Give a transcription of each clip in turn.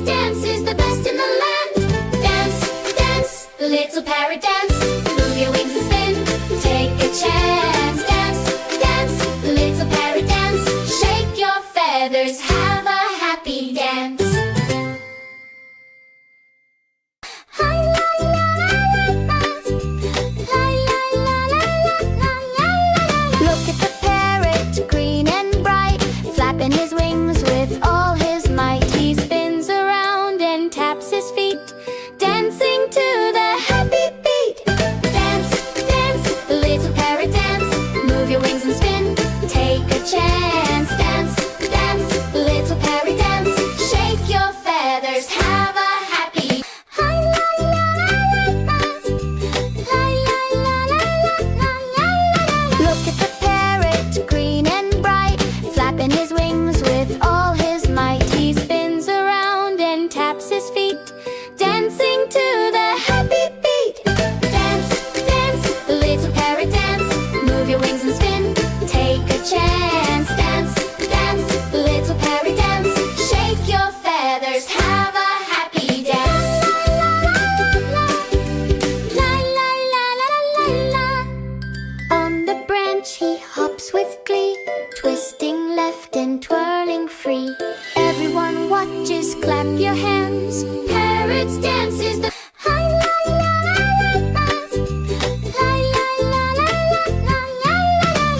dance is the best in the land. Dance, dance, little parrot dance. Move your wings and spin, take a chance. Dance, dance, little parrot dance. Shake your feathers, have a happy dance. Look at the parrot, green and bright, flapping his wings with all his might. He spins around and taps his feet, dancing to the happy beat. Dance, dance, little parrot dance. Move your wings and spin, take a chance. Dance, dance, little parrot dance. Shake your feathers, have a happy. Look at the parrot, green and bright, flapping his wings with all his might. He spins around and taps his feet, dancing to the happy beat. Dance, dance, little parrot dance. Move your wings and spin, take a chance. Dance, dance, little parrot dance. Shake your feathers, have a happy dance. La la la la la la la. On the branch he hops with glee, twisting left and twirling free. Everyone watches, clap your hands. Parrot's dance is the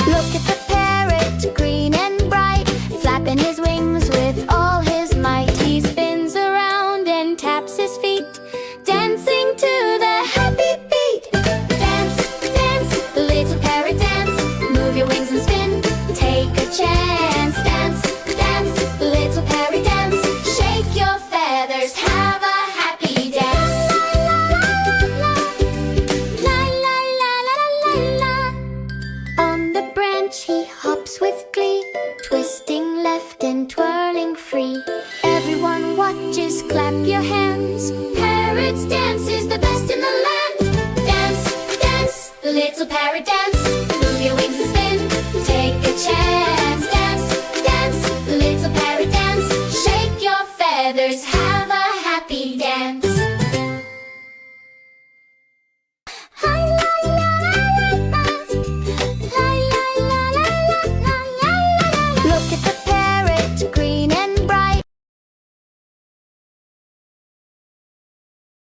Look at the parrot, green and bright, flapping his wings with all his might. He spins around and taps his feet, dancing to the happy beat. Dance, dance, little parrot dance. Move your wings and spin, take a chance. Dance, dance, little parrot dance. Shake your feathers, have a happy dance. La la la la la la la. On the branch he hops with glee, twisting left and twirling free. Everyone watches, clap your hands. Parrot's dance is the best in the land. Dance, dance, little parrot dance. Move your wings and spin, take a chance. Dance, dance, little parrot dance. Shake your feathers, have a happy dance.